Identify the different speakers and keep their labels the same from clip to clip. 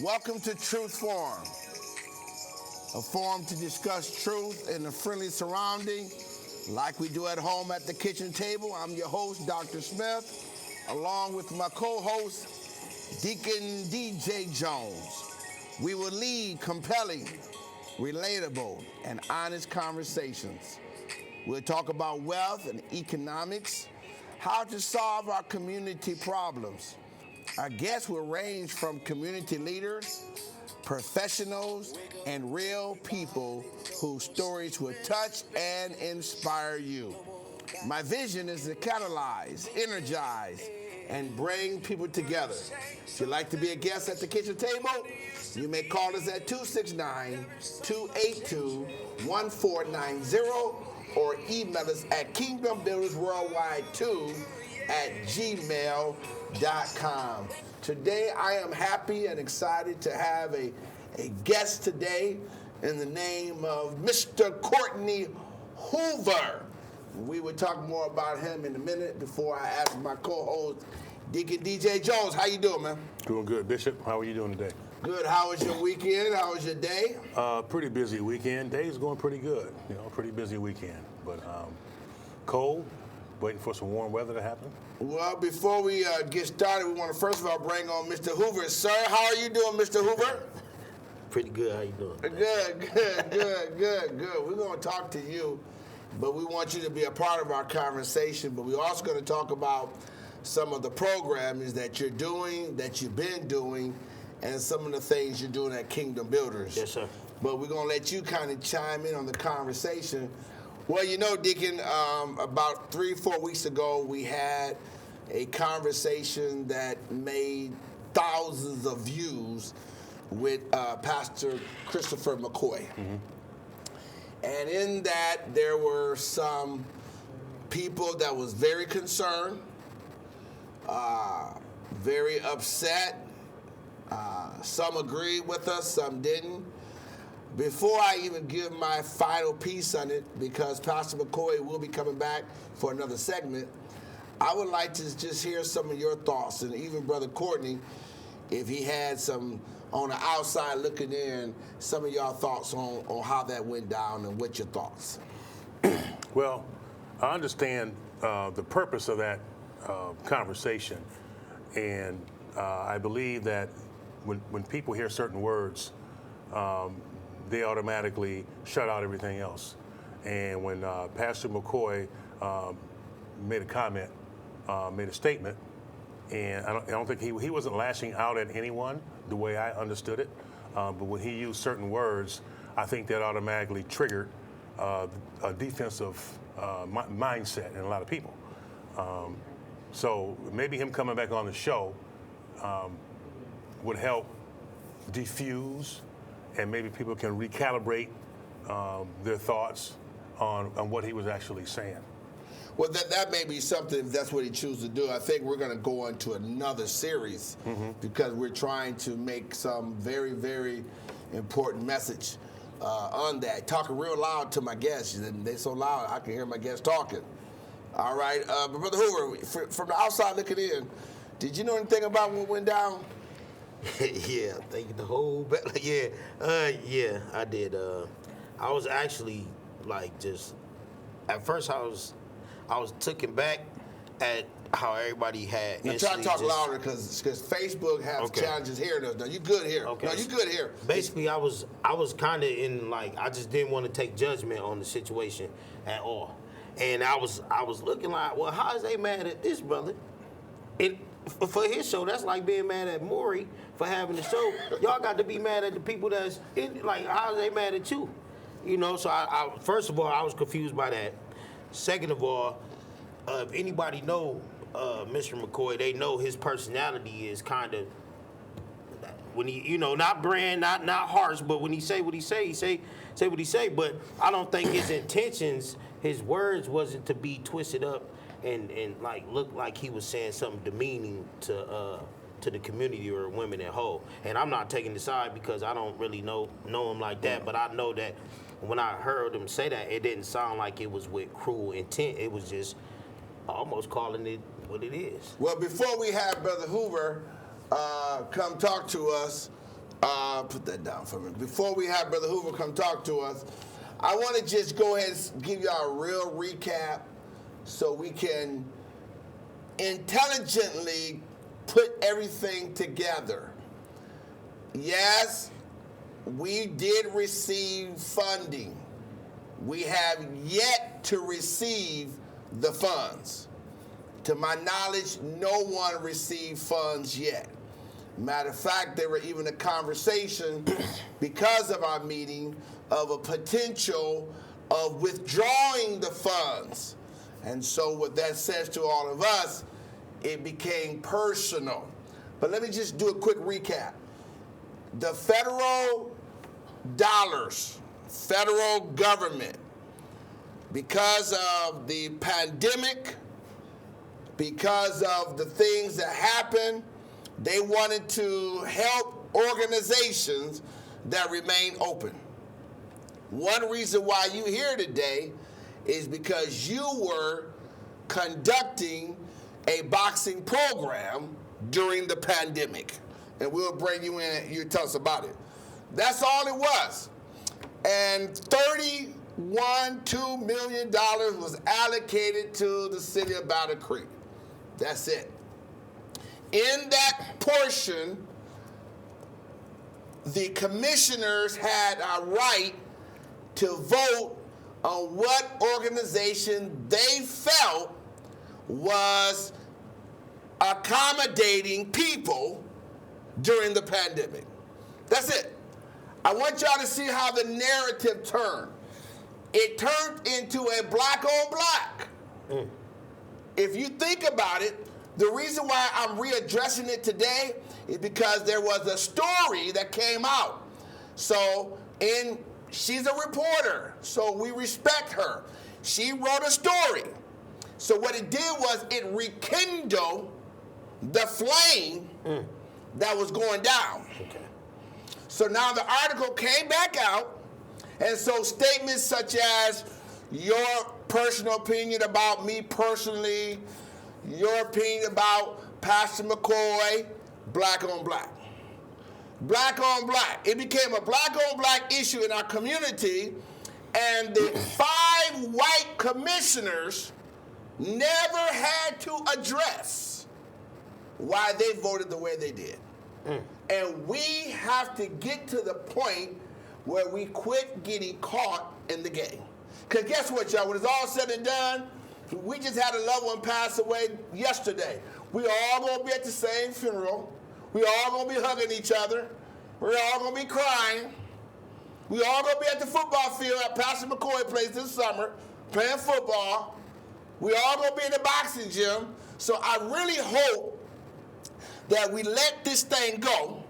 Speaker 1: Welcome to Truth Forum, a forum to discuss truth in a friendly surrounding like we do at home at the kitchen table. I'm your host, Dr. Smith, along with my co-host, Deacon DJ Jones. We will lead compelling, relatable, and honest conversations. We'll talk about wealth and economics, how to solve our community problems. Our guests will range from community leaders, professionals, and real people whose stories will touch and inspire you. My vision is to catalyze, energize, and bring people together. If you'd like to be a guest at the kitchen table, you may call us at 269-282-1490 or email us at kingdombuildersworldwide2@gmail.com. Today, I am happy and excited to have a guest today in the name of Mr. Courtney Hoover. We will talk more about him in a minute. Before I ask my co-host, Deacon DJ Jones. How you doing, man?
Speaker 2: Doing good, Bishop. How are you doing today?
Speaker 1: Good. How was your weekend? How was your day?
Speaker 2: Pretty busy weekend. Day's going pretty good. Pretty busy weekend. But cold, waiting for some warm weather to happen.
Speaker 1: Well, before we get started, we want to first of all bring on Mr. Hoover. Sir, how are you doing, Mr. Hoover?
Speaker 3: Pretty good. How you doing?
Speaker 1: Good. We're going to talk to you, but we want you to be a part of our conversation. But we're also going to talk about some of the programs that you're doing, that you've been doing, and some of the things you're doing at Kingdom Builders.
Speaker 3: Yes, sir.
Speaker 1: But we're going to let you kind of chime in on the conversation. Well, Deacon, about 3-4 weeks ago, we had a conversation that made thousands of views with Pastor Christopher McCoy. Mm-hmm. And in that, there were some people that was very concerned, very upset. Some agreed with us, some didn't. Before I even give my final piece on it, because Pastor McCoy will be coming back for another segment, I would like to just hear some of your thoughts, and even Brother Courtney, if he had some on the outside looking in, some of y'all thoughts on how that went down and what your thoughts.
Speaker 2: Well, I understand the purpose of that conversation, and I believe that when people hear certain words, they automatically shut out everything else. And when Pastor McCoy made a comment, made a statement, and I don't think he wasn't lashing out at anyone the way I understood it, but when he used certain words, I think that automatically triggered a defensive mindset in a lot of people. So maybe him coming back on the show would help diffuse, and maybe people can recalibrate their thoughts on what he was actually saying.
Speaker 1: Well, that may be something, if that's what he chooses to do. I think we're going to go into another series because we're trying to make some very, very important message on that. Talking real loud to my guests. They're so loud, I can hear my guests talking. All right. But Brother Hoover, from the outside looking in, did you know anything about what went down?
Speaker 3: Yeah, thinking the whole yeah, I did. I was actually just at first I was taken back at how everybody had.
Speaker 1: Now try to talk louder because Facebook has challenges hearing us. No, you good here.
Speaker 3: Okay.
Speaker 1: No, you good here.
Speaker 3: Basically, I was kind of in I just didn't want to take judgment on the situation at all, and I was looking like, well, how is they mad at this brother? For his show, that's like being mad at Maury for having the show. Y'all got to be mad at the people that's in, how are they mad at you? So I first of all, I was confused by that. Second of all, if anybody know Mr. McCoy, they know his personality is kind of, when he, not brand, not harsh, but when he say what he say what he say. But I don't think his intentions, his words wasn't to be twisted up and look like he was saying something demeaning to the community or women at whole. And I'm not taking the side because I don't really know him like that, but I know that when I heard him say that, it didn't sound like it was with cruel intent. It was just almost calling it what it is.
Speaker 1: Well, before we have Brother Hoover come talk to us, Put that down for me. Before we have Brother Hoover come talk to us, I want to just go ahead and give y'all a real recap so we can intelligently put everything together. Yes, we did receive funding. We have yet to receive the funds. To my knowledge, no one received funds yet. Matter of fact, there were even a conversation because of our meeting of a potential of withdrawing the funds. And so what that says to all of us, it became personal. But let me just do a quick recap. The federal dollars, federal government, because of the pandemic, because of the things that happened, they wanted to help organizations that remain open. One reason why you're here today is because you were conducting a boxing program during the pandemic. And we'll bring you in and you tell us about it. That's all it was. And $31.2 million was allocated to the city of Battle Creek. That's it. In that portion, the commissioners had a right to vote on what organization they felt was accommodating people during the pandemic. That's it. I want y'all to see how the narrative turned. It turned into a black on black. If you think about it, the reason why I'm readdressing it today is because there was a story that came out. She's a reporter, so we respect her. She wrote a story. So what it did was it rekindled the flame that was going down.
Speaker 3: Okay.
Speaker 1: So now the article came back out, and so statements such as your personal opinion about me personally, your opinion about Pastor McCoy, black on black. Black on black. It became a black on black issue in our community, and the 5 white commissioners never had to address why they voted the way they did. And we have to get to the point where we quit getting caught in the game. Because guess what, y'all? When it's all said and done, we just had a loved one pass away yesterday. We all going to be at the same funeral. We all going to be hugging each other. We're all going to be crying. We all going to be at the football field at Pastor McCoy plays this summer, playing football. We all going to be in the boxing gym. So I really hope that we let this thing go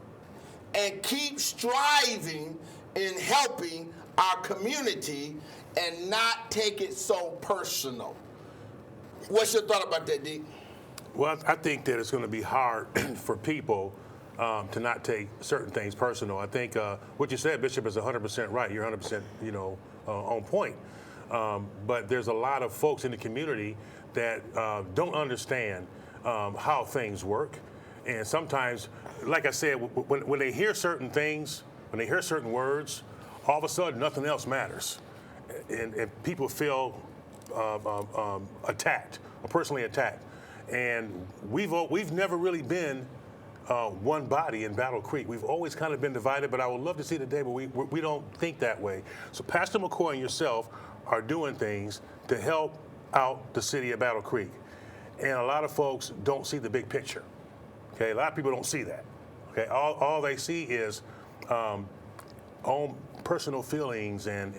Speaker 1: and keep striving in helping our community and not take it so personal. What's your thought about that, D?
Speaker 2: Well, I think that it's going to be hard for people to not take certain things personal. I think what you said, Bishop, is 100% right. You're 100%, on point. But there's a lot of folks in the community that don't understand how things work. And sometimes, like I said, when they hear certain things, when they hear certain words, all of a sudden nothing else matters. And people feel attacked, or personally attacked. And we've never really been one body in Battle Creek. We've always kind of been divided, but I would love to see the day where we don't think that way. So Pastor McCoy and yourself are doing things to help out the city of Battle Creek. And a lot of folks don't see the big picture. Okay, a lot of people don't see that. Okay, all they see is own personal feelings and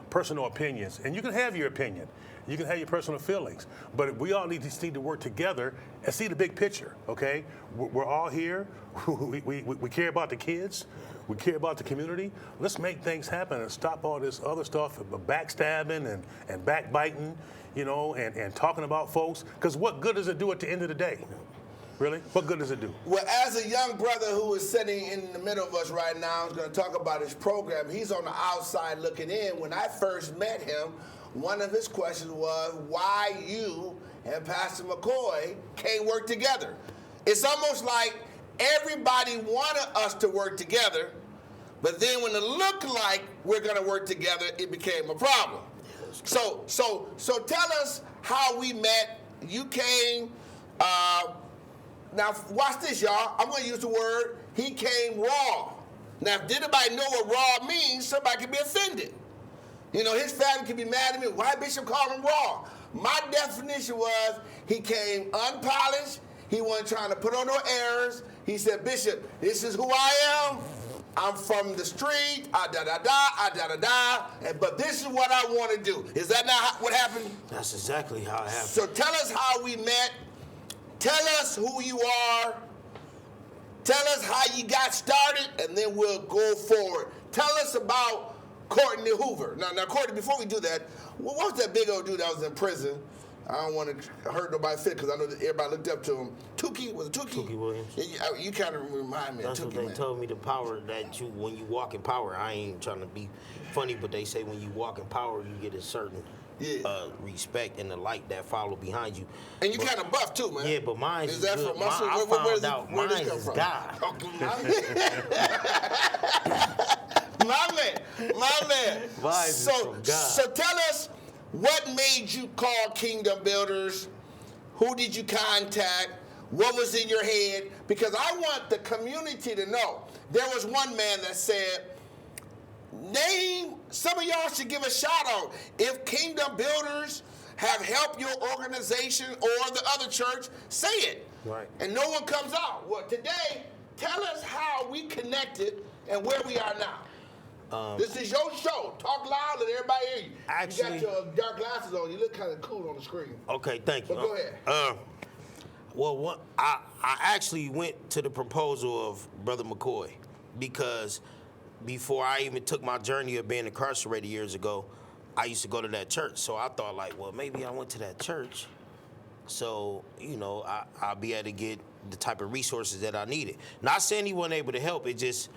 Speaker 2: personal opinions. And you can have your opinion. You can have your personal feelings. But we all need to work together and see the big picture, okay? We're all here. We care about the kids. We care about the community. Let's make things happen and stop all this other stuff, backstabbing and backbiting, and talking about folks. Because what good does it do at the end of the day? Really? What good does it do?
Speaker 1: Well, as a young brother who is sitting in the middle of us right now is going to talk about his program, he's on the outside looking in. When I first met him, one of his questions was why you and Pastor McCoy can't work together. It's almost like everybody wanted us to work together, but then when it looked like we're going to work together, it became a problem. So tell us how we met. You came. Now watch this, y'all. I'm going to use the word. He came raw. Now, if anybody know what raw means, somebody could be offended. You know, his family could be mad at me. Why Bishop called him raw? My definition was he came unpolished. He wasn't trying to put on no airs. He said, Bishop, this is who I am. I'm from the street, but this is what I want to do. Is that not what happened?
Speaker 3: That's exactly how it happened.
Speaker 1: So tell us how we met. Tell us who you are. Tell us how you got started, and then we'll go forward. Tell us about Courtney Hoover. Now, Courtney, before we do that, what was that big old dude that was in prison? I don't want to hurt nobody's feelings because I know that everybody looked up to him. Tukey, was it Tukey?
Speaker 3: Tukey Williams.
Speaker 1: You kind of remind me
Speaker 3: That's
Speaker 1: of Tukey,
Speaker 3: what they
Speaker 1: man.
Speaker 3: told me, the power that you, when you walk in power, I ain't trying to be funny, but they say when you walk in power, you get a certain respect and the light that follow behind you.
Speaker 1: And you kind of buff too, man.
Speaker 3: Yeah, but mine is
Speaker 1: that
Speaker 3: good.
Speaker 1: from muscle?
Speaker 3: I found out mine is
Speaker 1: from?
Speaker 3: God.
Speaker 1: My man.
Speaker 3: Mine is from God.
Speaker 1: So tell us, what made you call Kingdom Builders? Who did you contact? What was in your head? Because I want the community to know. There was one man that said, some of y'all should give a shout out. If Kingdom Builders have helped your organization or the other church, say it.
Speaker 3: Right.
Speaker 1: And no one comes out. Well, today, tell us how we connected and where we are now. This is your show. Talk loud, let everybody hear you.
Speaker 3: Actually,
Speaker 1: you got your dark glasses on. You look kind of cool on the screen.
Speaker 3: Okay, thank you.
Speaker 1: But go ahead.
Speaker 3: I actually went to the proposal of Brother McCoy because before I even took my journey of being incarcerated years ago, I used to go to that church. So I thought, like, well, maybe I went to that church, so, you know, I'll be able to get the type of resources that I needed. Not saying he wasn't able to help, it just,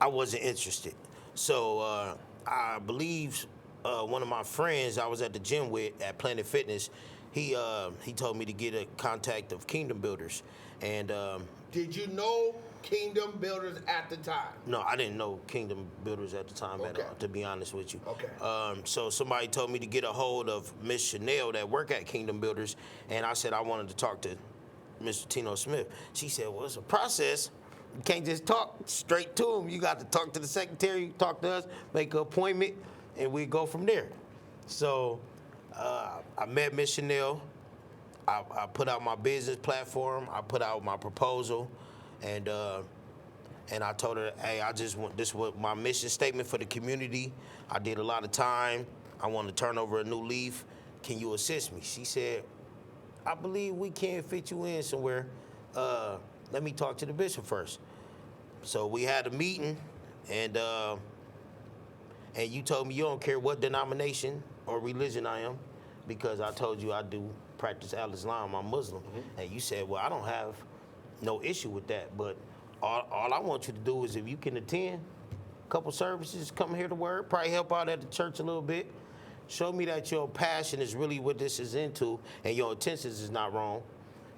Speaker 3: I wasn't interested. So I believe one of my friends I was at the gym with at Planet Fitness, he told me to get a contact of Kingdom Builders. And
Speaker 1: did you know Kingdom Builders at the time?
Speaker 3: No, I didn't know Kingdom Builders at the time at all, to be honest with you.
Speaker 1: Okay.
Speaker 3: So somebody told me to get a hold of Miss Chanel that work at Kingdom Builders, and I said I wanted to talk to Mr. Tino Smith. She said, well, it's a process. You can't just talk straight to him. You got to talk to the secretary, talk to us, make an appointment, and we go from there. So I met Miss Chanel. I put out my business platform. I put out my proposal, and I told her, hey, I just want, this was my mission statement for the community. I did a lot of time. I want to turn over a new leaf. Can you assist me? She said, I believe we can fit you in somewhere. Let me talk to the bishop first. So we had a meeting, and you told me you don't care what denomination or religion I am, because I told you I do practice al-Islam, I'm Muslim. Mm-hmm. And you said, well, I don't have no issue with that, but all I want you to do is if you can attend a couple services, come hear the word, probably help out at the church a little bit, show me that your passion is really what this is into and your intentions is not wrong.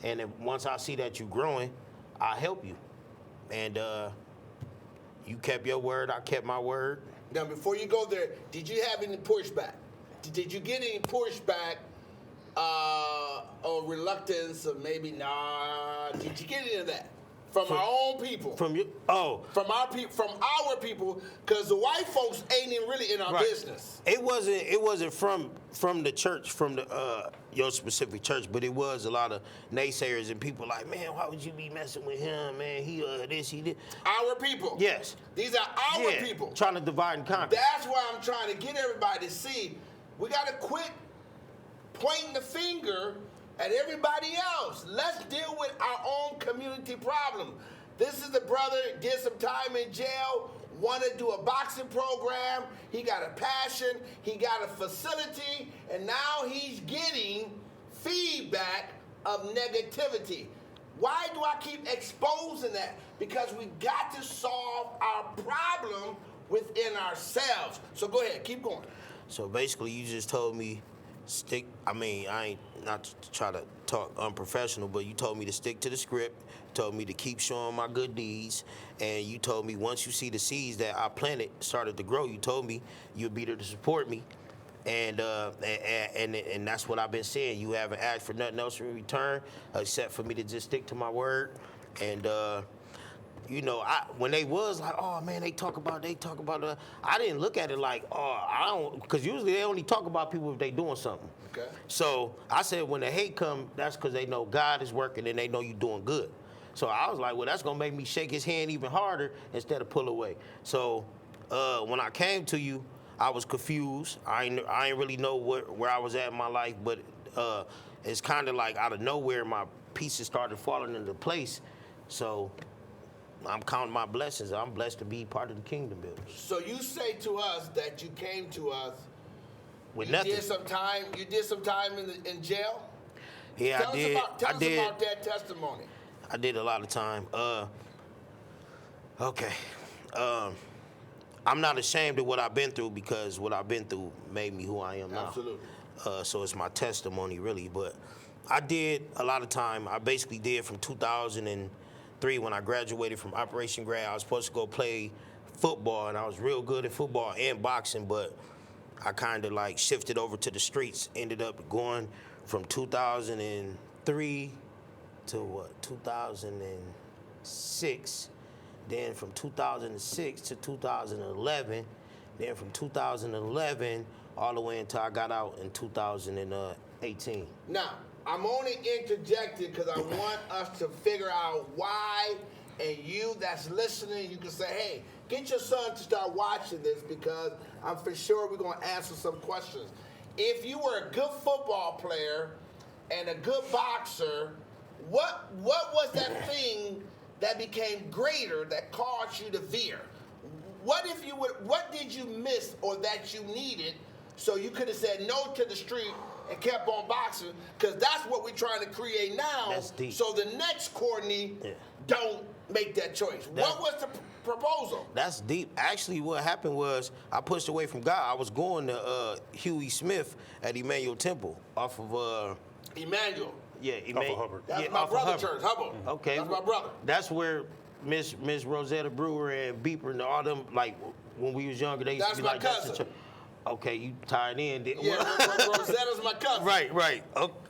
Speaker 3: And then once I see that you're growing, I'll help you. And you kept your word, I kept my word.
Speaker 1: Now, before you go there, did you have any pushback? Did you get any pushback or reluctance, or maybe nah? Did you get any of that from our own people?
Speaker 3: From you?
Speaker 1: From our people, because the white folks ain't even really in our business.
Speaker 3: It wasn't from the church, from the your specific church, but it was a lot of naysayers and people like, man, why would you be messing with him, man? He this, he did.
Speaker 1: Our people.
Speaker 3: Yes.
Speaker 1: These are our people.
Speaker 3: Trying to divide and conquer.
Speaker 1: That's why I'm trying to get everybody to see. We got to quit pointing the finger at everybody else. Let's deal with our own community problem. This is the brother, did some time in jail, wanted to do a boxing program. He got a passion, he got a facility, and now he's getting feedback of negativity. Why do I keep exposing that? Because we got to solve our problem within ourselves. So go ahead, keep going.
Speaker 3: So basically, you just told me stick. I mean, I ain't not to try to talk unprofessional, but you told me to stick to the script. Told me to keep showing my good deeds, and you told me once you see the seeds that I planted started to grow, you told me you'd be there to support me, and that's what I've been saying. You haven't asked for nothing else in return except for me to just stick to my word, and. You know, when they was like, oh man, they talk about, I didn't look at it like, oh, I don't, because usually they only talk about people if they doing something.
Speaker 1: Okay.
Speaker 3: So I said when the hate come, that's because they know God is working and they know you doing good. So I was like, well, that's gonna make me shake his hand even harder instead of pull away. So when I came to you, I was confused. I ain't really know where I was at in my life, but it's kind of like out of nowhere, my pieces started falling into place. So. I'm counting my blessings. I'm blessed to be part of the kingdom builders.
Speaker 1: So you say to us that you came to us
Speaker 3: with
Speaker 1: you
Speaker 3: nothing.
Speaker 1: You did some time in jail?
Speaker 3: Yeah, I did.
Speaker 1: Tell us about that testimony.
Speaker 3: I did a lot of time. Okay. I'm not ashamed of what I've been through because what I've been through made me who I am now.
Speaker 1: Absolutely.
Speaker 3: So it's my testimony, really. But I did a lot of time. I basically did from 2003 when I graduated from Operation Grad. I was supposed to go play football, and I was real good at football and boxing, but I kind of like shifted over to the streets. Ended up going from 2003 to 2006. Then from 2006 to 2011. Then from 2011 all the way until I got out in 2018.
Speaker 1: Now, I'm only interjecting because I want us to figure out why, and you that's listening, you can say, hey, get your son to start watching this because I'm for sure we're going to answer some questions. If you were a good football player and a good boxer, what was that thing that became greater that caused you to veer? What did you miss or that you needed so you could have said no to the street and kept on boxing? Because that's what we're trying to create now.
Speaker 3: That's deep.
Speaker 1: So the next Courtney don't make that choice. What was the proposal?
Speaker 3: That's deep. Actually, what happened was I pushed away from God. I was going to Huey Smith at Emmanuel Temple off of
Speaker 1: Emmanuel.
Speaker 3: Yeah,
Speaker 2: Off of Hubbard.
Speaker 1: That's my brother's church, Hoover.
Speaker 3: Okay.
Speaker 1: That's my brother.
Speaker 3: That's where Miss Rosetta Brewer and Beeper and all them, like, when we was younger, they used to be like,
Speaker 1: That's my cousin.
Speaker 3: Okay, you tied in.
Speaker 1: Yeah, Rosetta's my cousin.
Speaker 3: Right.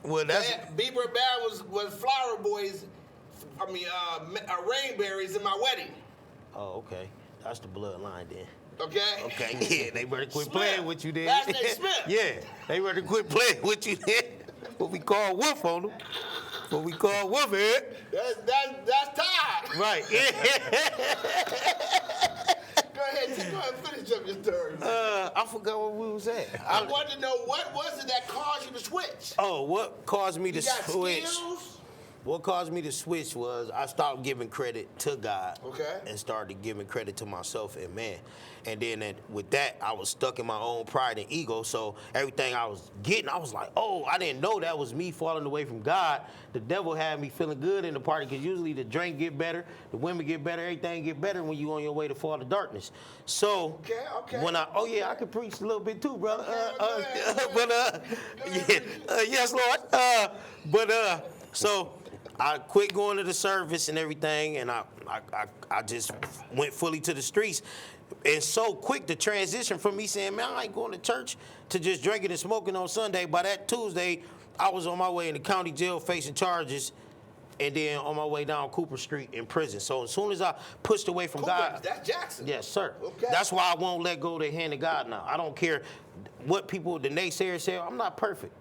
Speaker 3: Well, that's...
Speaker 1: Bieber Band was Flower Boys, Rainberries in my wedding.
Speaker 3: Oh, okay. That's the bloodline then.
Speaker 1: Okay?
Speaker 3: Yeah, they better quit playing with you then.
Speaker 1: Last name Smith.
Speaker 3: Yeah, they better quit playing with you then. What we call Wolf on them. What we call Wolf head.
Speaker 1: That's Todd.
Speaker 3: Right.
Speaker 1: Go ahead, finish up your story.
Speaker 3: I forgot where we was at.
Speaker 1: I want to know what was it that caused you to switch?
Speaker 3: Oh, what caused me to switch?
Speaker 1: Skills?
Speaker 3: What caused me to switch was I stopped giving credit to God and started giving credit to myself and man. And then with that, I was stuck in my own pride and ego. So everything I was getting, I was like, oh, I didn't know that was me falling away from God. The devil had me feeling good in the party because usually the drink get better, the women get better, everything get better when you on your way to fall to darkness. So when I could preach a little bit too, brother. Yes, Lord. So I quit going to the service and everything, and I just went fully to the streets. And so quick the transition from me saying, man, I ain't going to church to just drinking and smoking on Sunday. By that Tuesday, I was on my way in the county jail facing charges, and then on my way down Cooper Street in prison. So as soon as I pushed away from God.
Speaker 1: That's Jackson.
Speaker 3: Yes, sir.
Speaker 1: Okay.
Speaker 3: That's why I won't let go of the hand of God now. I don't care what people, the naysayers say, I'm not perfect.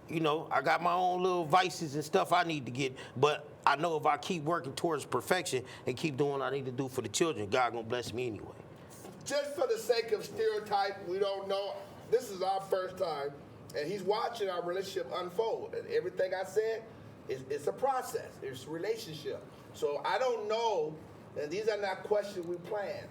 Speaker 3: You know, I got my own little vices and stuff I need to get, but I know if I keep working towards perfection and keep doing what I need to do for the children, God gonna bless me anyway.
Speaker 1: Just for the sake of stereotype, we don't know. This is our first time, and he's watching our relationship unfold. And everything I said, it's a process. It's a relationship. So I don't know, and these are not questions we planned.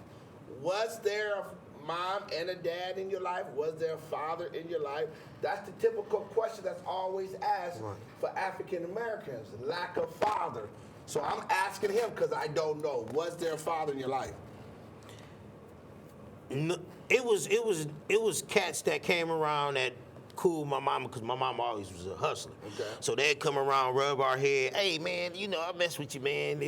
Speaker 1: Was there a mom and a dad in your life? Was there a father in your life? That's the typical question that's always asked for African Americans, lack of father. So I'm asking him because I don't know. Was there a father in your life?
Speaker 3: No, it was cats that came around that cool with my mama because my mama always was a hustler.
Speaker 1: Okay.
Speaker 3: So they'd come around, rub our head. Hey, man, you know, I mess with you, man.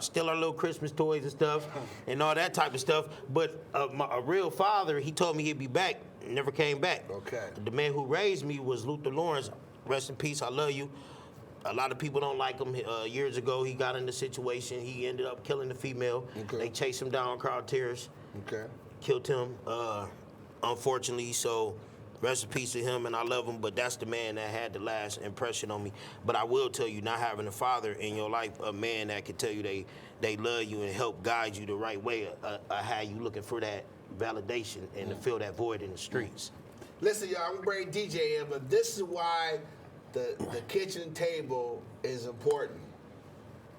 Speaker 3: Steal our little Christmas toys and stuff and all that type of stuff. But a real father, he told me he'd be back. Never came back.
Speaker 1: Okay.
Speaker 3: The man who raised me was Luther Lawrence. Rest in peace. I love you. A lot of people don't like him. Years ago, he got in the situation. He ended up killing the female.
Speaker 1: Okay.
Speaker 3: They chased him down, crowd tears.
Speaker 1: Okay.
Speaker 3: Killed him, unfortunately. So rest in peace to him, and I love him. But that's the man that had the last impression on me. But I will tell you, not having a father in your life, a man that can tell you they love you and help guide you the right way, how you looking for that validation and to fill that void in the streets.
Speaker 1: Listen, y'all, I'm gonna bring DJ in, but this is why the kitchen table is important,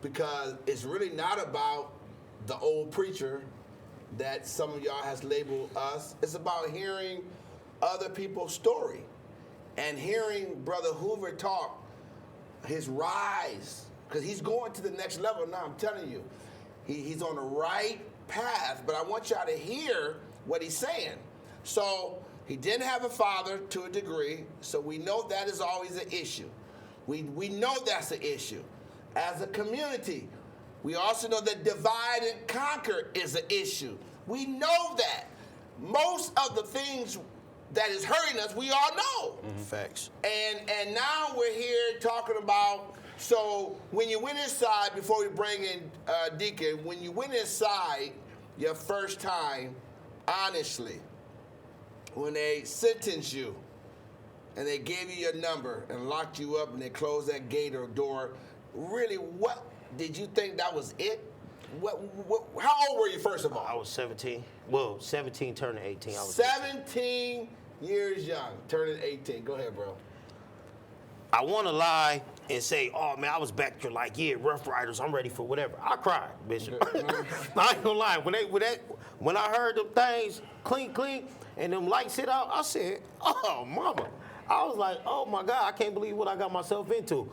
Speaker 1: because it's really not about the old preacher that some of y'all has labeled us. It's about hearing other people's story and hearing Brother Hoover talk, his rise, because he's going to the next level now. I'm telling you, he's on the right path, but I want y'all to hear what he's saying. So he didn't have a father to a degree, so we know that is always an issue. We know that's an issue. As a community, we also know that divide and conquer is an issue. We know that. Most of the things that is hurting us, we all know.
Speaker 3: Facts.
Speaker 1: And now we're here talking about, so when you went inside, before we bring in Deacon, when you went inside your first time, honestly, when they sentenced you and they gave you your number and locked you up and they closed that gate or door, really, what did you think that was it? How old were you, first of all?
Speaker 3: I was 17. Well, 17 turning 18. I was
Speaker 1: 17 years young, turning 18. Go ahead, bro.
Speaker 3: I want to lie and say, oh, man, I was back there like, yeah, Rough Riders, I'm ready for whatever. I cried, Bishop. I ain't gonna lie. When I heard them things clink, and them lights hit out, I said, oh, mama. I was like, oh, my God, I can't believe what I got myself into.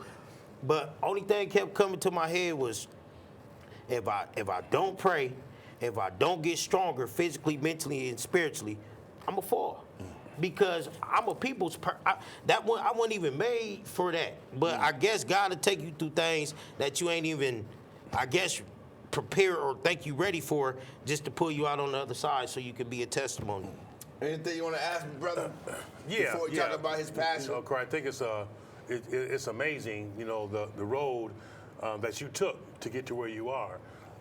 Speaker 3: But only thing kept coming to my head was, if I don't pray, if I don't get stronger physically, mentally, and spiritually, I'm a fall. Because I'm a people's I wasn't even made for that. But I guess God will take you through things that you ain't even, I guess, prepare or think you ready for, just to pull you out on the other side so you can be a testimony.
Speaker 1: Anything you want to ask me, brother?
Speaker 2: Yeah.
Speaker 1: Before we talk about his passion.
Speaker 2: You know, I think it's amazing, you know, the road that you took to get to where you are.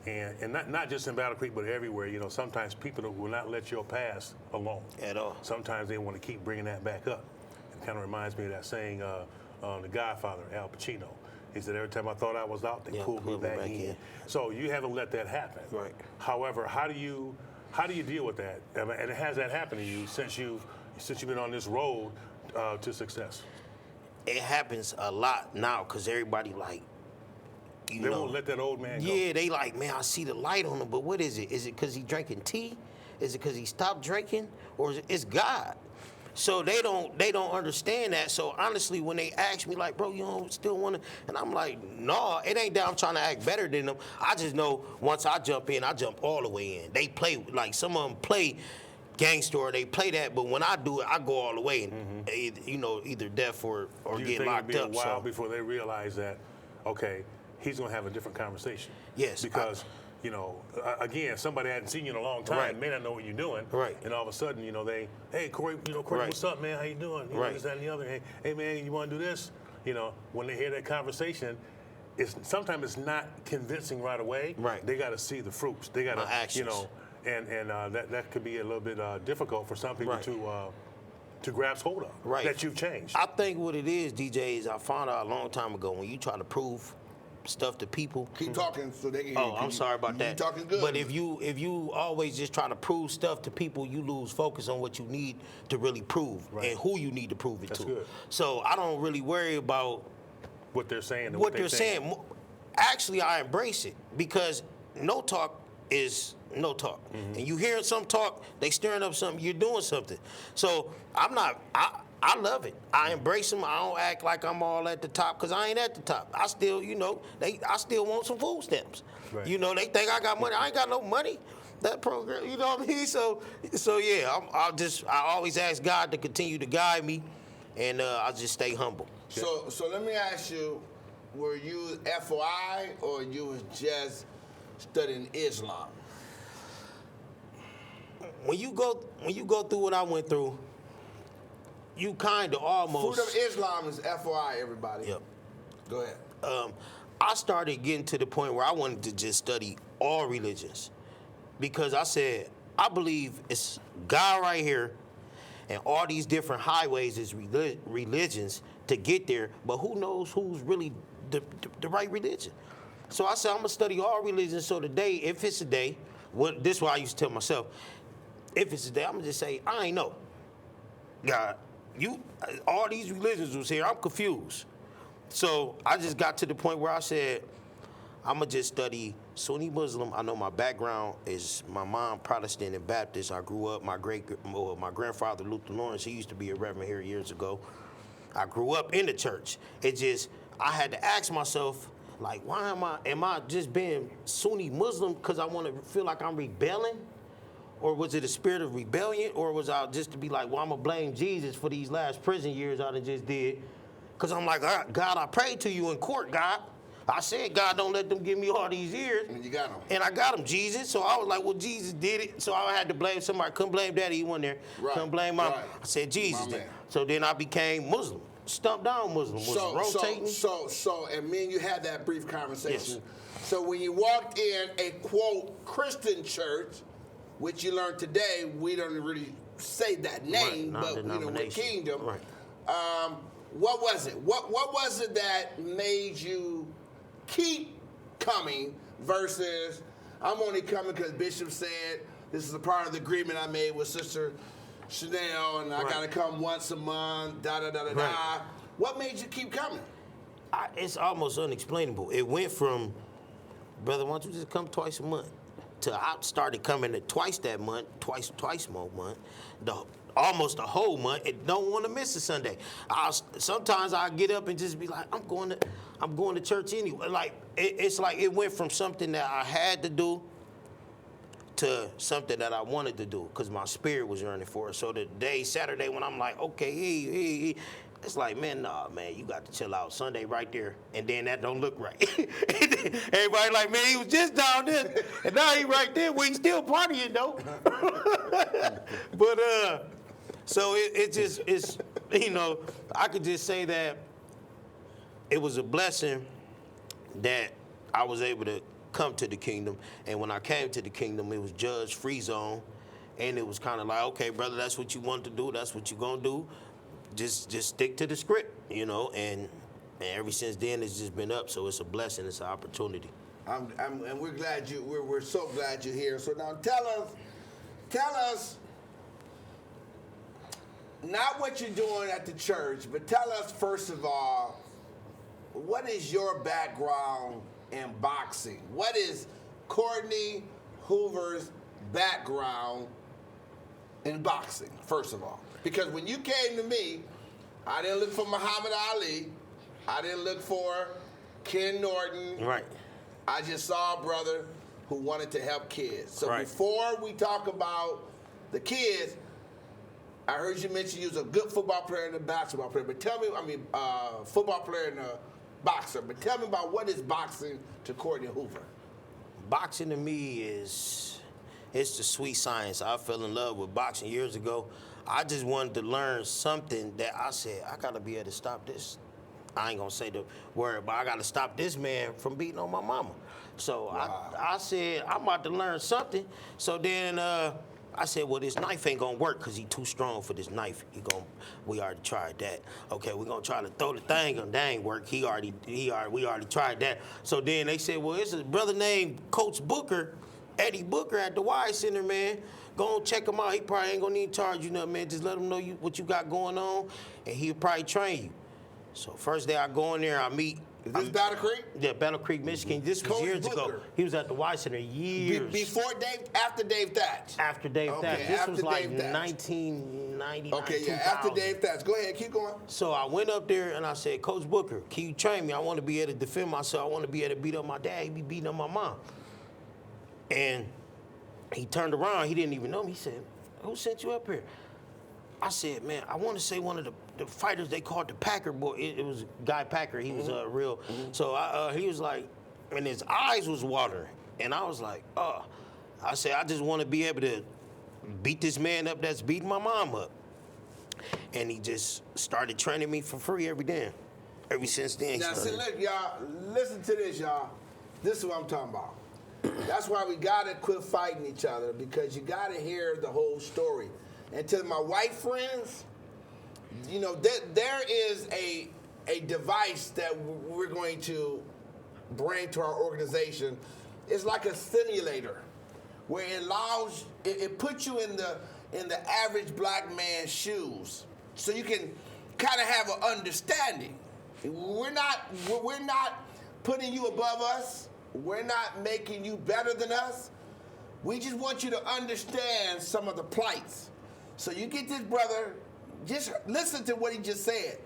Speaker 2: And not just in Battle Creek, but everywhere. You know, sometimes people will not let your past alone.
Speaker 3: At all.
Speaker 2: Sometimes they want to keep bringing that back up. It kind of reminds me of that saying, The Godfather, Al Pacino. He said, every time I thought I was out, they pulled me back in. So you haven't let that happen.
Speaker 3: Right.
Speaker 2: However, how do you deal with that? And has that happened to you since you've been on this road to success?
Speaker 3: It happens a lot now because everybody like,
Speaker 2: they won't let that old man go.
Speaker 3: Yeah, they like, man, I see the light on him, but what is it? Is it because he drinking tea? Is it because he stopped drinking? Or is it's God? So they don't understand that. So honestly, when they ask me like, bro, you don't still want to? And I'm like, no, it ain't that I'm trying to act better than them. I just know once I jump in, I jump all the way in. They play, like some of them play gangster or they play that, but when I do it, I go all the way and, either death or get locked up.
Speaker 2: A while before they realize that, okay, he's going to have a different conversation.
Speaker 3: Yes.
Speaker 2: Because, again, somebody hadn't seen you in a long time,
Speaker 3: Right.
Speaker 2: may not know what you're doing.
Speaker 3: Right.
Speaker 2: And all of a sudden, hey, Corey,
Speaker 3: Right.
Speaker 2: what's up, man? How you doing?
Speaker 3: Right.
Speaker 2: This, that, and the other. Hey, man, you want to do this? When they hear that conversation, sometimes it's not convincing right away.
Speaker 3: Right.
Speaker 2: They got to see the fruits. They got to,
Speaker 3: actions.
Speaker 2: and that could be a little bit difficult for some people
Speaker 3: Right.
Speaker 2: to grasp hold of.
Speaker 3: Right.
Speaker 2: That you've changed.
Speaker 3: I think what it is, DJ, is I found out a long time ago when you try to prove stuff to people.
Speaker 1: Keep talking so they can hear you.
Speaker 3: I'm sorry about that.
Speaker 1: You talking good.
Speaker 3: But if you always just try to prove stuff to people, you lose focus on what you need to really prove and who you need to prove it
Speaker 2: That's
Speaker 3: to.
Speaker 2: good.
Speaker 3: So I don't really worry about
Speaker 2: what they're saying. And
Speaker 3: what they're saying. Actually, I embrace it because no talk is no talk. And you hearing some talk, they stirring up something, you're doing something. So I love it. I embrace them. I don't act like I'm all at the top because I ain't at the top. I still, I still want some food stamps.
Speaker 2: Right.
Speaker 3: They think I got money. I ain't got no money. That program, you know what I mean? So yeah, I always ask God to continue to guide me and I just stay humble.
Speaker 1: So let me ask you, were you FOI or you was just studying Islam?
Speaker 3: When you go through what I went through, you kind of almost.
Speaker 1: Fruit of Islam is FOI, everybody.
Speaker 3: Yep.
Speaker 1: Go ahead.
Speaker 3: I started getting to the point where I wanted to just study all religions, because I said I believe it's God right here, and all these different highways is religions to get there. But who knows who's really the right religion? So I said I'm gonna study all religions. So today, if it's a day, this is what I used to tell myself. If it's a day, I'm gonna just say I ain't know. God, all these religions was here. I'm confused. So I just got to the point where I said, I'm going to just study Sunni Muslim. I know my background is my mom Protestant and Baptist. I grew up, my grandfather Luther Lawrence, he used to be a reverend here years ago. I grew up in the church. I had to ask myself, like, why am I just being Sunni Muslim because I want to feel like I'm rebelling? Or was it a spirit of rebellion? Or was I just to be like, well, I'm going to blame Jesus for these last prison years I done just did? Because I'm like, God, I prayed to you in court, God. I said, God, don't let them give me all these years.
Speaker 1: And you got them.
Speaker 3: And I got them, Jesus. So I was like, well, Jesus did it. So I had to blame somebody. Couldn't blame Daddy, he wasn't there.
Speaker 1: Right.
Speaker 3: Couldn't blame Mom.
Speaker 1: Right.
Speaker 3: I said, Jesus
Speaker 1: My
Speaker 3: did.
Speaker 1: man.
Speaker 3: So then I became Muslim. Stumped down Muslim. Was rotating.
Speaker 1: So, and me and you had that brief conversation.
Speaker 3: Yes.
Speaker 1: So when you walked in a, quote, Christian church, which you learned today, we don't really say that name,
Speaker 3: right,
Speaker 1: but we're kingdom.
Speaker 3: Right.
Speaker 1: What was it? What was it that made you keep coming versus I'm only coming because Bishop said this is a part of the agreement I made with Sister Chanel, and I got to come once a month, da-da-da-da-da. What made you keep coming?
Speaker 3: It's almost unexplainable. It went from, brother, why don't you just come twice a month, to I started coming to twice that month, twice more month, almost a whole month, and don't want to miss a Sunday. Sometimes I get up and just be like, I'm going to church anyway. Like it's like it went from something that I had to do to something that I wanted to do because my spirit was yearning for it. So the day Saturday when I'm like, okay, it's like, man, nah, man, you got to chill out. Sunday right there, and then that don't look right. Everybody like, man, he was just down there, and now he right there. We still partying though. But so it's I could just say that it was a blessing that I was able to come to the kingdom, and when I came to the kingdom, it was judge-free zone, and it was kind of like, okay, brother, that's what you want to do, that's what you're gonna do. Just stick to the script, and ever since then it's just been up. So it's a blessing, it's an opportunity.
Speaker 1: And we're glad we're so glad you're here. So now tell us, not what you're doing at the church, but tell us first of all, what is your background in boxing? What is Courtney Hoover's background in boxing, first of all? Because when you came to me, I didn't look for Muhammad Ali. I didn't look for Ken Norton.
Speaker 3: Right.
Speaker 1: I just saw a brother who wanted to help kids. So
Speaker 3: right.
Speaker 1: Before we talk about the kids, I heard you mention you was a good football player and a basketball player. But tell me, football player and a boxer. But tell me about what is boxing to Courtney Hoover?
Speaker 3: Boxing to me it's the sweet science. I fell in love with boxing years ago. I just wanted to learn something that I said, I got to be able to stop this. I ain't going to say the word, but I got to stop this man from beating on my mama. So wow. I said, I'm about to learn something. So then I said, well, this knife ain't going to work because he too strong for this knife. We already tried that. Okay, we're going to try to throw the thing on. That ain't work. We already tried that. So then they said, well, it's a brother named Coach Booker, Eddie Booker at the Y Center, man. Go and check him out. He probably ain't gonna need to charge you nothing, man. Just let him know what you got going on, and he'll probably train you. So first day I go in there, I meet.
Speaker 1: Is this Battle Creek?
Speaker 3: Yeah, Battle Creek, Michigan. This was
Speaker 1: Coach
Speaker 3: years
Speaker 1: Booker.
Speaker 3: ago. He was at the Y Center years.
Speaker 1: Before Dave, after Dave Thatch?
Speaker 3: After Dave Thatch. This was like
Speaker 1: Dave Thatch.
Speaker 3: 1999,
Speaker 1: Okay, yeah,
Speaker 3: 2000.
Speaker 1: after Dave Thatch. Go ahead, keep going.
Speaker 3: So I went up there and I said, Coach Booker, can you train me? I want to be able to defend myself. I want to be able to beat up my dad. He be beating up my mom. And he turned around. He didn't even know me. He said, who sent you up here? I said, man, I want to say one of the fighters they called the Packer boy. It was Guy Packer. He was real. So he was like, and his eyes was watering. And I was like, oh. I said, I just want to be able to beat this man up that's beating my mom up. And he just started training me for free every day. Ever since then.
Speaker 1: Now, see, look, y'all, listen to this, y'all. This is what I'm talking about. That's why we gotta quit fighting each other, because you gotta hear the whole story. And to my white friends, you know, there is a device that we're going to bring to our organization. It's like a simulator where it puts you in the average black man's shoes, so you can kind of have an understanding. We're not putting you above us. We're not making you better than us. We just want you to understand some of the plights. So you get this brother, just listen to what he just said.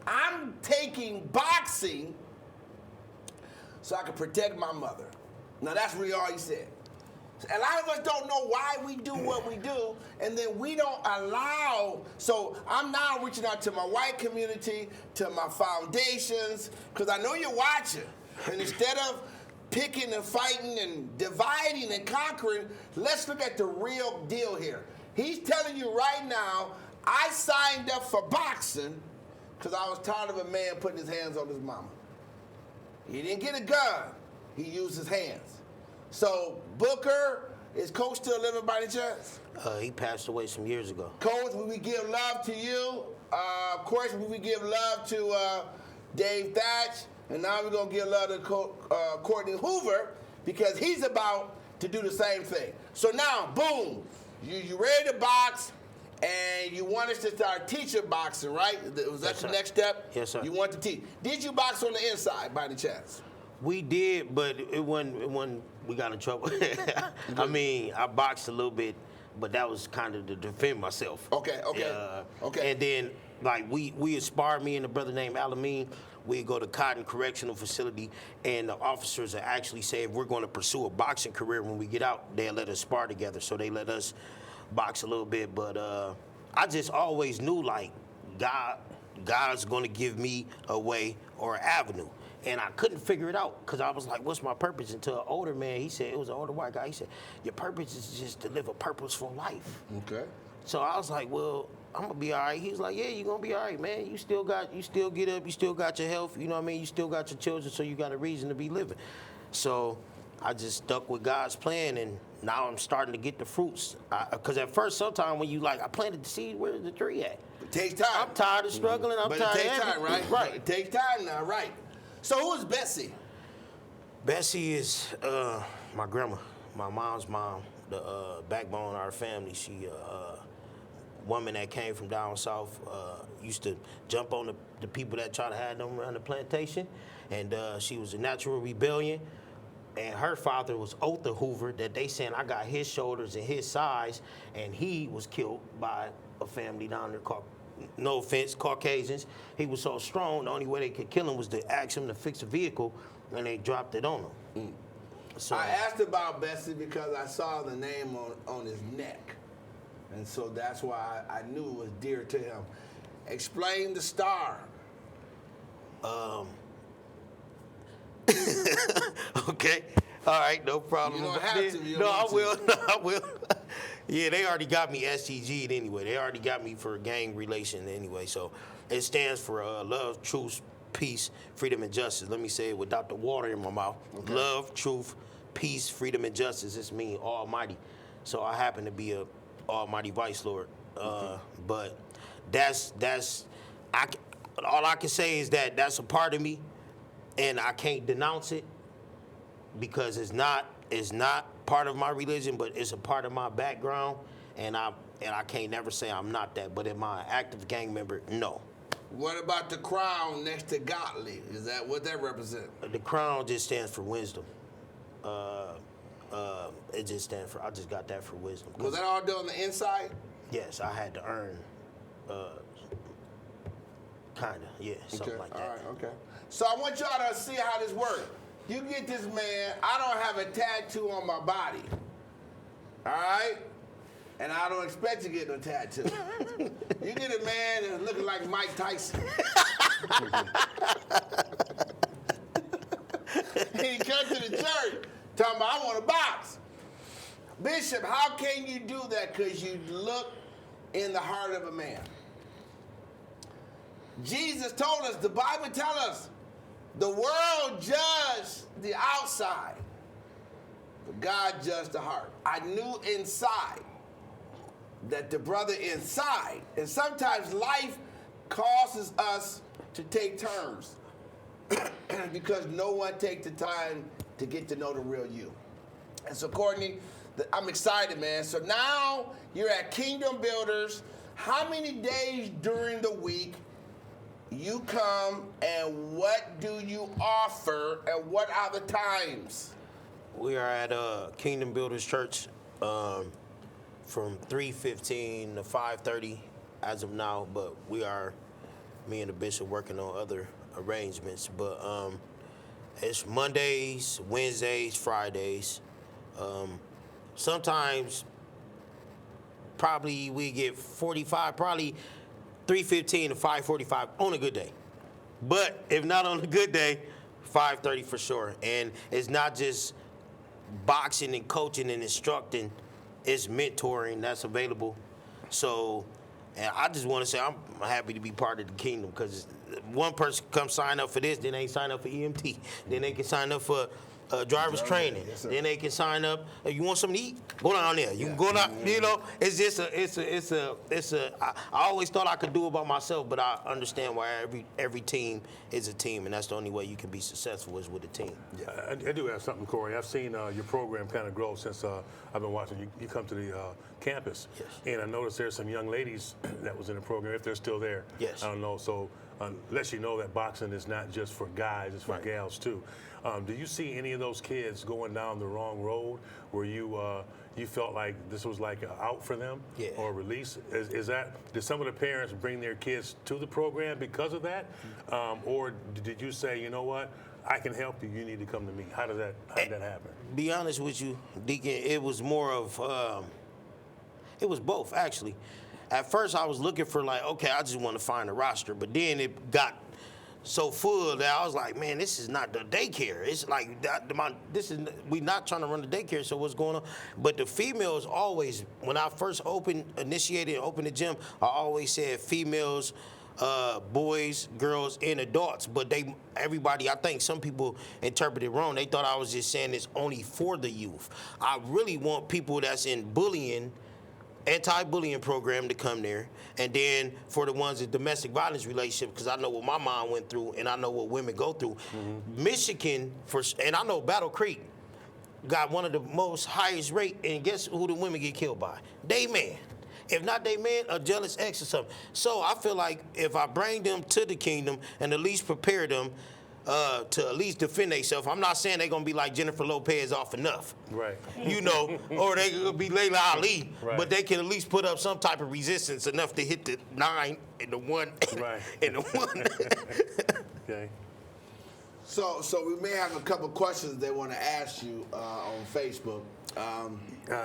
Speaker 1: I'm taking boxing so I can protect my mother. Now that's really all he said. A lot of us don't know why we do what we do, and then we don't allow. So I'm now reaching out to my white community, to my foundations, because I know you're watching. And instead of picking and fighting and dividing and conquering, let's look at the real deal here. He's telling you right now, I signed up for boxing because I was tired of a man putting his hands on his mama. He didn't get a gun. He used his hands. So Booker, is Coach still living by any chance?
Speaker 3: He passed away some years ago.
Speaker 1: Coach, will we give love to you? Of course, will we give love to Dave Thatch? And now we're going to give love to Courtney Hoover, because he's about to do the same thing. So now, boom, you ready to box, and you want us to start teaching boxing, right? Was that the next step?
Speaker 3: Yes, sir.
Speaker 1: You want to teach. Did you box on the inside by any chance?
Speaker 3: We did, but it wasn't we got in trouble. I mean, I boxed a little bit, but that was kind of to defend myself.
Speaker 1: Okay.
Speaker 3: And then, like, we aspired, me and a brother named Alameen, we'd go to Cotton Correctional Facility, and the officers actually say if we're going to pursue a boxing career when we get out, they'll let us spar together. So they let us box a little bit. But I just always knew, like, God's going to give me a way or an avenue. And I couldn't figure it out, because I was like, what's my purpose? Until an older man, he said, it was an older white guy, he said, your purpose is just to live a purposeful life.
Speaker 1: Okay.
Speaker 3: So I was like, well, I'm gonna be all right. He was like, yeah, you're gonna be all right, man. You still get up, you still got your health, you know what I mean? You still got your children, so you got a reason to be living. So I just stuck with God's plan, and now I'm starting to get the fruits. Because at first, sometimes when you like, I planted the seed, where's the tree at?
Speaker 1: It takes time.
Speaker 3: I'm tired of struggling,
Speaker 1: But it takes time, right?
Speaker 3: Right.
Speaker 1: It takes time now, right. So who is Betsy?
Speaker 3: Betsy is my grandma, my mom's mom, the backbone of our family. She woman that came from down south, used to jump on the people that try to have them around the plantation, and she was a natural rebellion. And her father was Otha Hoover, that they saying I got his shoulders and his size, and he was killed by a family down there called, no offense, Caucasians. He was so strong, the only way they could kill him was to ask him to fix a vehicle, and they dropped it on him. So
Speaker 1: I asked about Betsy because I saw the name on his neck. And so that's why I knew it was dear to him. Explain the star.
Speaker 3: Okay. All right, no problem.
Speaker 1: You don't have to. You
Speaker 3: No,
Speaker 1: don't
Speaker 3: I
Speaker 1: want to.
Speaker 3: will. No, I will. Yeah, they already got me STG'd anyway. They already got me for gang relation anyway. So it stands for love, truth, peace, freedom, and justice. Let me say it without the water in my mouth. Okay. Love, truth, peace, freedom, and justice. This means Almighty. So I happen to be a Almighty Vice Lord. But all I can say is that that's a part of me, and I can't denounce it because it's not part of my religion, but it's a part of my background, and I can't never say I'm not that. But am I an active gang member? No.
Speaker 1: What about the crown next to godly? Is that what that represents?
Speaker 3: The crown just stands for wisdom. It just stands for, I just got that for wisdom.
Speaker 1: Was that all done on the inside?
Speaker 3: Yes, I had to earn, kinda, yeah, something like that.
Speaker 1: All right, okay. So I want y'all to see how this works. You get this man, I don't have a tattoo on my body. All right? And I don't expect to get no tattoo. You get a man that's looking like Mike Tyson. He comes to the church talking about, I want to box. Bishop, how can you do that? Because you look in the heart of a man. Jesus told us, the Bible tells us, the world judged the outside, but God judged the heart. I knew inside that the brother inside, and sometimes life causes us to take turns because no one takes the time to get to know the real you. And so, Courtney, I'm excited, man. So now you're at Kingdom Builders. How many days during the week you come, and what do you offer, and what are the times?
Speaker 3: We are at Kingdom Builders Church from 3:15 to 5:30 as of now, but me and the bishop working on other arrangements. But it's Mondays, Wednesdays, Fridays. Sometimes probably we get 45, probably 3:15 to 5:45 on a good day. But if not on a good day, 5:30 for sure. And it's not just boxing and coaching and instructing, it's mentoring that's available. So, and I just want to say I'm happy to be part of the kingdom, because one person come sign up for this, then they sign up for EMT, then they can sign up for driver's training.
Speaker 1: Yes, sir.
Speaker 3: Then they can sign up. You want something to eat? Go down there. You can go down. You know, it's just I always thought I could do it by myself, but I understand why every team is a team, and that's the only way you can be successful is with a team.
Speaker 2: Yeah, I do have something, Corey. I've seen your program kind of grow since I've been watching you come to the campus.
Speaker 3: Yes.
Speaker 2: And I noticed there's some young ladies that was in the program, if they're still there.
Speaker 3: Yes.
Speaker 2: I don't know. So unless you know that boxing is not just for guys, it's for gals too. Do you see any of those kids going down the wrong road where you felt like this was like an out for them,
Speaker 3: Yeah.
Speaker 2: or release? Did some of the parents bring their kids to the program because of that? Or did you say, you know what, I can help you, you need to come to me? How did that happen?
Speaker 3: Be honest with you, Deacon, it was more of, it was both, actually. At first, I was looking for like, okay, I just want to find a roster, but then it got so full that I was like, man, this is not the daycare. It's like, we not trying to run the daycare, so what's going on? But the females always, when I first initiated and opened the gym, I always said females, boys, girls, and adults. But everybody, I think some people interpreted it wrong. They thought I was just saying it's only for the youth. I really want people that's in bullying, anti-bullying program to come there, and then for the ones in domestic violence relationship, because I know what my mom went through and I know what women go through. Mm-hmm. Michigan, and I know Battle Creek got one of the most highest rate, and guess who the women get killed by? They man. If not they man, a jealous ex or something. So I feel like if I bring them to the kingdom and at least prepare them to at least defend themselves. I'm not saying they're going to be like Jennifer Lopez off enough.
Speaker 2: Right.
Speaker 3: You know, or they could be Layla Ali,
Speaker 2: right.
Speaker 3: But they can at least put up some type of resistance enough to hit the 9 and the 1
Speaker 2: right.
Speaker 3: and the 1.
Speaker 2: Okay.
Speaker 1: So we may have a couple questions they want to ask you on Facebook.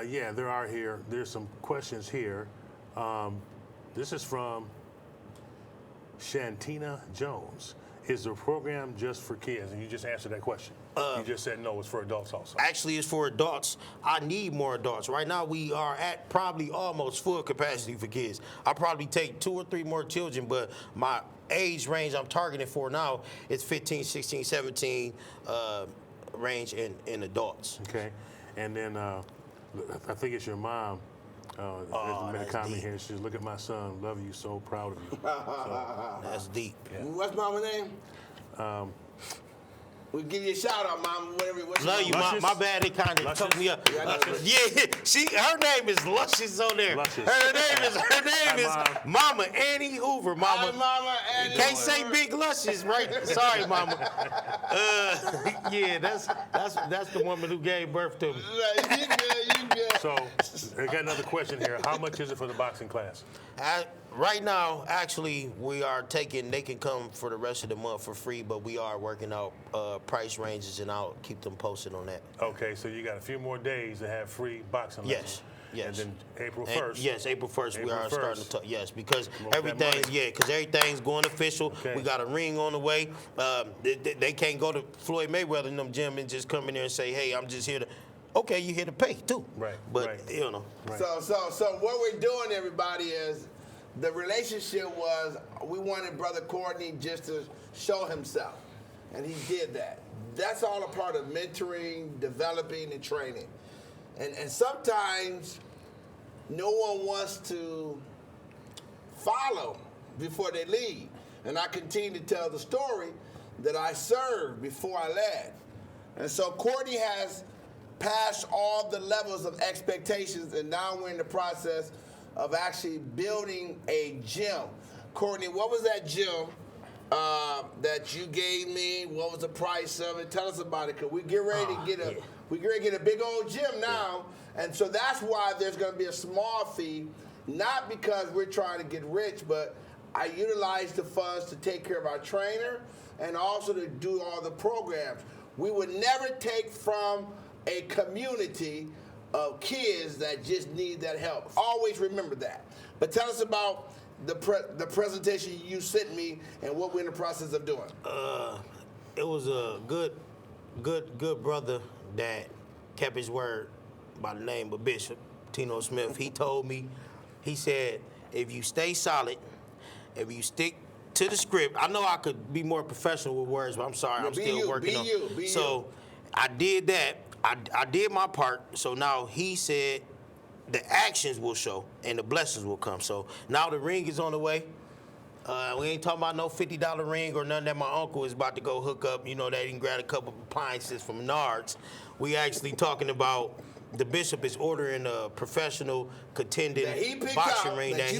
Speaker 2: Yeah, there are here. There's some questions here. This is from Shantina Jones. Is the program just for kids? And you just answered that question. You just said no, it's for adults also.
Speaker 3: Actually, it's for adults. I need more adults. Right now, we are at probably almost full capacity for kids. I'll probably take 2 or 3 more children, but my age range I'm targeting for now is 15, 16, 17 range in adults.
Speaker 2: Okay. And then I think it's your mom. There's made a comment
Speaker 3: deep.
Speaker 2: here. She says, look at my son. Love you. So proud of you. So,
Speaker 3: That's deep.
Speaker 2: yeah.
Speaker 1: What's mama's name? We'll give you a shout out, mama. What's
Speaker 3: Love you,
Speaker 2: Luscious?
Speaker 3: my bad. It kind of took me up.
Speaker 2: Luscious?
Speaker 3: Yeah, her name is Luscious on there.
Speaker 2: Luscious.
Speaker 3: Her name is
Speaker 2: Hi,
Speaker 3: Mama Annie Hoover. Mama.
Speaker 1: Hi, Mama Annie
Speaker 3: Can't
Speaker 1: Hoover.
Speaker 3: say Big Luscious, right? Sorry, Mama. Yeah, that's the woman who gave birth to me.
Speaker 1: You good.
Speaker 2: So I got another question here. How much is it for the boxing class?
Speaker 3: Right now, actually, they can come for the rest of the month for free, but we are working out price ranges, and I'll keep them posted on that.
Speaker 2: Okay, so you got a few more days to have free boxing lessons.
Speaker 3: Yes. Yes.
Speaker 2: And then April
Speaker 3: And
Speaker 2: 1st.
Speaker 3: yes, April 1st we
Speaker 2: April
Speaker 3: are starting
Speaker 2: 1st.
Speaker 3: to talk. Yes, because
Speaker 2: Want that money.
Speaker 3: everything's going official.
Speaker 2: Okay.
Speaker 3: We got a ring on the way. They can't go to Floyd Mayweather in them gym and just come in there and say, hey, I'm just here to. Okay, you here to pay too.
Speaker 2: Right.
Speaker 3: But
Speaker 2: right.
Speaker 3: you know.
Speaker 2: Right.
Speaker 1: So what we're doing, everybody, is the relationship was we wanted Brother Courtney just to show himself, and he did that. That's all a part of mentoring, developing, and training. And sometimes no one wants to follow before they lead. And I continue to tell the story that I served before I led. And so Courtney has passed all the levels of expectations, and now we're in the process of actually building a gym. Courtney, what was that gym that you gave me? What was the price of it? Tell us about it, because we get ready to get a big old gym now, and so that's why there's going to be a small fee, not because we're trying to get rich, but I utilize the funds to take care of our trainer and also to do all the programs. We would never take from a community of kids that just need that help. Always remember that. But tell us about the presentation you sent me and what we're in the process of doing.
Speaker 3: It was a good brother that kept his word by the name of Bishop Tino Smith. He told me, he said, if you stay solid, if you stick to the script, I know I could be more professional with words, but I'm sorry, I'm still working on it. So I did that. I did my part. So now he said the actions will show and the blessings will come. So now the ring is on the way. We ain't talking about no $50 ring or nothing that my uncle is about to go hook up. You know, that he can grab a couple of appliances from Menards. We actually talking about the bishop is ordering a professional contending boxing ring that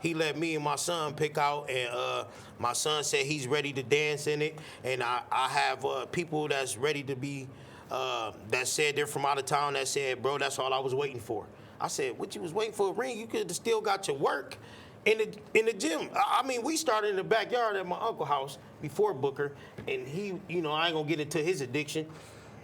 Speaker 3: he let me and my son pick out, and my son said he's ready to dance in it, and I have people that's ready to be that said they're from out of town that said, bro, that's all I was waiting for. I said, what you was waiting for a ring? You could have still got your work in the gym. I mean, we started in the backyard at my uncle's house before Booker, and he, you know, I ain't gonna get into his addiction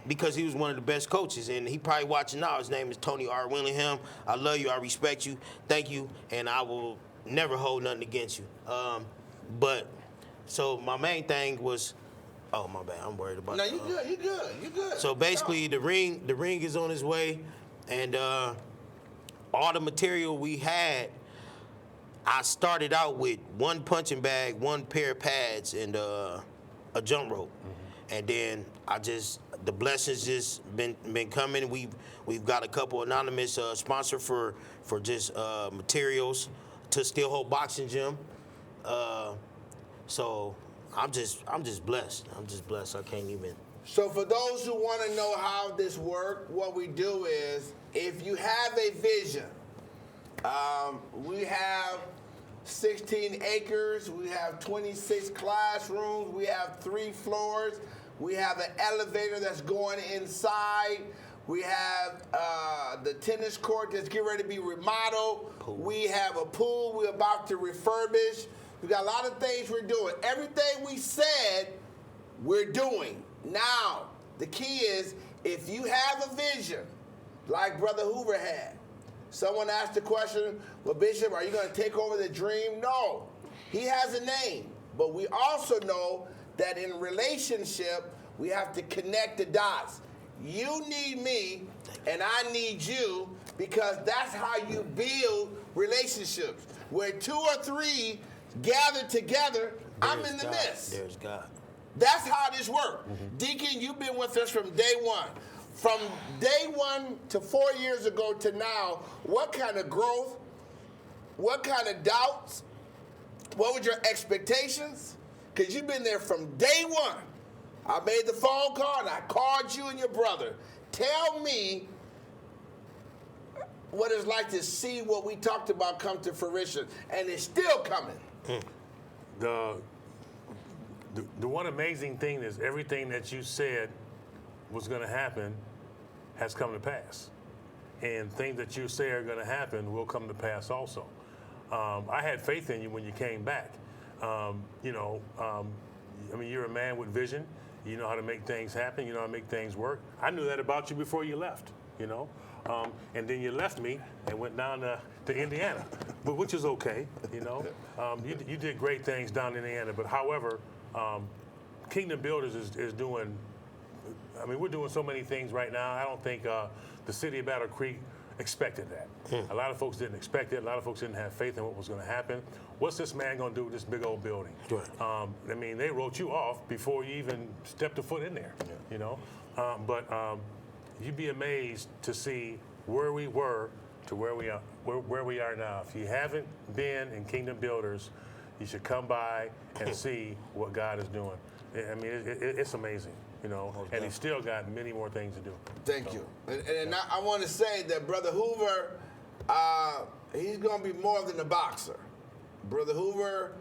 Speaker 3: because he was one of the best coaches, and he probably watching now. His name is Tony R. Willingham. I love you, I respect you, thank you, and I will never hold nothing against you. But so my main thing was, oh my bad, I'm worried about.
Speaker 1: No, you good.
Speaker 3: So basically, the ring is on its way, and all the material we had, I started out with one punching bag, one pair of pads, and a jump rope, and then the blessings just been coming. We've got a couple anonymous sponsor for just materials to Steel Hope Boxing Gym. So I'm just blessed. I'm just blessed. I can't even.
Speaker 1: So for those who want to know how this works, what we do is, if you have a vision, we have 16 acres, we have 26 classrooms, we have 3 floors, we have an elevator that's going inside, we have the tennis court that's getting ready to be remodeled, we have a pool we're about to refurbish, we got a lot of things we're doing. Everything we said, we're doing. Now, the key is, if you have a vision, like Brother Hoover had, someone asked the question, well, Bishop, are you going to take over the dream? No. He has a name. But we also know that in relationship, we have to connect the dots. You need me, and I need you, because that's how you build relationships. Where 2 or 3 gather together, I'm in the midst.
Speaker 3: There's God.
Speaker 1: That's how this works. Deacon, you've been with us from day one. From day one to 4 years ago to now, what kind of growth, what kind of doubts, what were your expectations? Because you've been there from day one. I made the phone call and I called you and your brother. Tell me what it's like to see what we talked about come to fruition, and it's still coming.
Speaker 2: The one amazing thing is everything that you said was going to happen has come to pass. And things that you say are going to happen will come to pass also. I had faith in you when you came back. I mean, you're a man with vision. You know how to make things happen. You know how to make things work. I knew that about you before you left, you know. And then you left me and went down to Indiana, but which is okay, you know. You did great things down in Indiana, but however, Kingdom Builders is doing, I mean, we're doing so many things right now. I don't think the city of Battle Creek expected that. A lot of folks didn't expect it. A lot of folks didn't have faith in what was going to happen. What's this man going to do with this big old building?
Speaker 3: Right.
Speaker 2: I mean, they wrote you off before you even stepped a foot in there, you know. But you'd be amazed to see where we were to where we are now. If you haven't been in Kingdom Builders, you should come by and see what God is doing. I mean, it's amazing, you know, and he's still got many more things to do.
Speaker 1: Thank you. And I want to say that Brother Hoover, he's going to be more than a boxer. Brother Hoover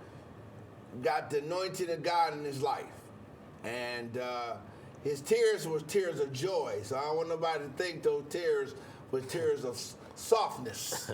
Speaker 1: got the anointing of God in his life. And his tears were tears of joy. So I don't want nobody to think those tears were tears of softness.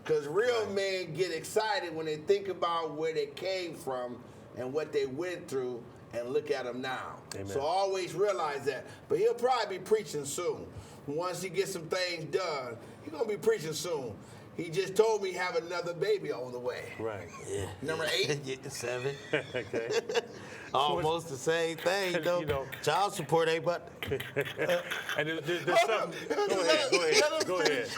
Speaker 1: Because real men get excited when they think about where they came from and what they went through, and look at him now. Amen. So always realize that. But he'll probably be preaching soon. Once he gets some things done, he's going to be preaching soon. He just told me he have another baby on the way.
Speaker 2: Right.
Speaker 3: Yeah.
Speaker 1: Number 8?
Speaker 3: 7.
Speaker 2: Okay.
Speaker 3: Almost the same thing, though.
Speaker 2: You know.
Speaker 3: Child support ain't but.
Speaker 2: And there's something. Go ahead.